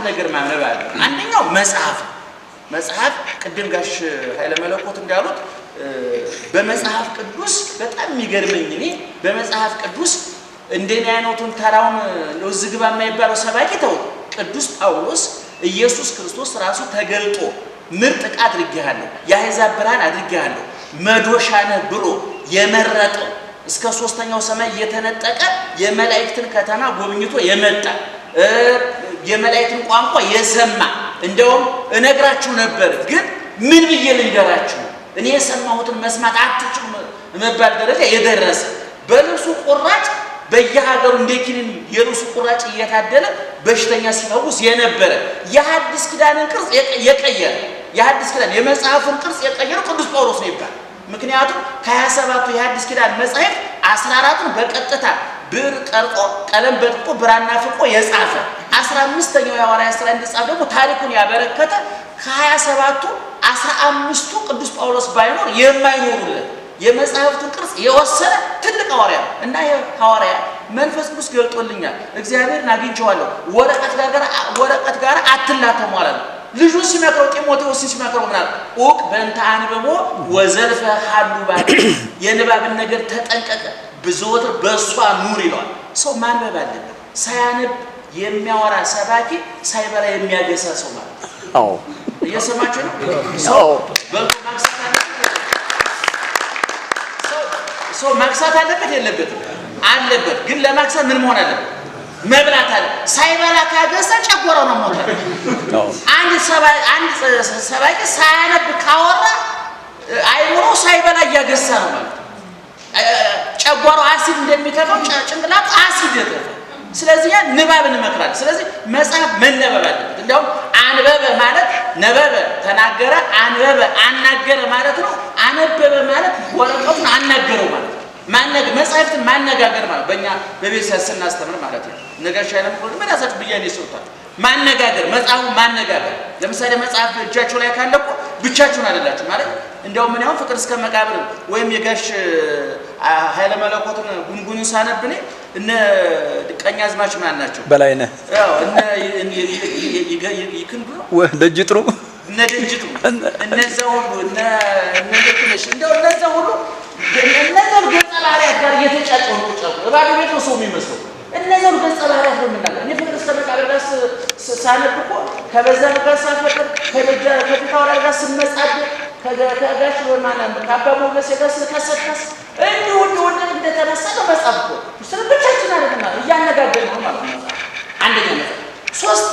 ነገር ማንበብ አለ። አንደኛው መጽሐፍ ቅድም ጋሽ ኃይለ መለኮት እንዳሉት በመጽሐፍ ቅዱስ በጣም የሚገርመኝ እኔ በመጽሐፍ ቅዱስ እንደኔ አይነቱን ተራውን ለዝግባ የማይባለው ሰባኪ ተው ቅዱስ ጳውሎስ ኢየሱስ ክርስቶስ ራሱ ተገልጦ ምርጥ ዕቃ አድርጌሃለሁ የአሕዛብ ብርሃን አድርጌሃለሁ መዶሻ ነህ ብሎ የመረጠው እስከ ሶስተኛው ሰማይ እየተነጠቀ የመላእክትን ከተማ ጎብኝቶ የመጣ የመላእክትን ቋንቋ የሰማ እንደውም እነግራችሁ ነበር ግን ምን ብዬ ልንገራችሁ እኔ የሰማሁትን መስማት አትችሉም መባል ደረጃ የደረሰ በልብሱ ቁራጭ በየሀገሩ እንደኪንን የልብሱ ቁራጭ እየታደለ በሽተኛ ሲፈውስ የነበረ የሐዲስ ኪዳንን ቅርጽ የቀየረ የሐዲስ ኪዳን የመጽሐፉን ቅርጽ የቀየረ ቅዱስ ጳውሎስ ነው ይባላል። ምክንያቱም ከ27ቱ የሐዲስ ኪዳን መጻሕፍት 14ቱን በቀጥታ ብር ቀርጾ ቀለም በጥቆ ብራና ፍቆ የጻፈ 15ኛው የሐዋርያት ሥራ እንዲጻፍ ደግሞ ታሪኩን ያበረከተ ከ27ቱ 15ቱ ቅዱስ ጳውሎስ ባይኖር የማይኖሩለት የመጽሐፍቱን ቅርጽ የወሰነ ትልቅ ሐዋርያ እና ሐዋርያ መንፈስ ቅዱስ ገልጦልኛል እግዚአብሔርን አግኝቼዋለሁ ወረቀት ጋር አትላተሙ አለ። ልጁን ሲመክረው ጢሞቴዎስን ሲመክረው ምናል ኡቅ በእንተ አንብቦ ወዘልፈ ሀሉ ባክ የንባብን ነገር ተጠንቀቀ ብዙወትር በእሷ ኑር ይለዋል። ሰው ማንበብ አለበት። ሳያነብ የሚያወራ ሰባኪ ሳይበላ የሚያገሳ ሰው ማለት ነው። እየሰማችሁ ነው? ሰው በልቶ ማክሳት አለበት። ሰው ማክሳት አለበት የለበትም? አለበት። ግን ለማክሳት ምን መሆን አለበት? መብላት አለ። ሳይበላ ካገሳ ጨጓራው ነው ሞተ። አንድ ሰባኪ ሳያነብ ካወራ አይምሮ ሳይበላ እያገሳ ነው ማለት ነው። ጨጓራው አሲድ እንደሚተፋው ጭንቅላቱ አሲድ ይተፋል። ስለዚህ ያ ንባብ እንመክራለን። ስለዚህ መጽሐፍ መነበብ አለበት። እንደውም አንበበ ማለት ነበበ ተናገረ፣ አንበበ አናገረ ማለት ነው። አነበበ ማለት ወረቀቱን አናገረው ማለት ነው። መጽሐፍትን ማነጋገር ማለት በእኛ በቤተሰብ ስናስተምር ማለት ነው። ነጋሽ አይለም ቆል መራሳችሁ ብያኔ ይሰጣል። ማነጋገር መጽሐፉ ማነጋገር ለምሳሌ መጽሐፍ እጃችሁ ላይ ካለ እኮ ብቻችሁን አይደላችሁ ማለት እንደውም ምን ያው ፍቅር እስከ መቃብር ወይም የጋሽ ኃይለ መለኮትን ጉንጉኑን ሳነብኔ እነ ቀኛዝማች ማን ናቸው? በላይነህ ያው እነ ይክንዱ ደጅጥሩ እነ ደጅጥሩ እነዛው እነ ልክነሽ እንደው እነዛው ሁሉ እነዛው ገጸ ባህሪያት ጋር እየተጫጨው ነው ጫው ባዶ ቤት ነው ሰው የሚመስለው እነዛው ገጸ ባህሪያት ነው የምናገር። እኔ ፍቅር እስከ መቃብር ጋር ሳነብ እኮ ከበዛ ጋር ሳፈቅር ከፊታው ጋር ስመጻድ ከጋሽ ወማናም ካባ ሞገስ ጋር ስከሰከስ እንዲሁ እንደተነሳ ነው መጽሐፍ እኮ ስለብቻችን አይደለም እያነጋገርን ነው ማለት ነው። አንደኛ ሶስት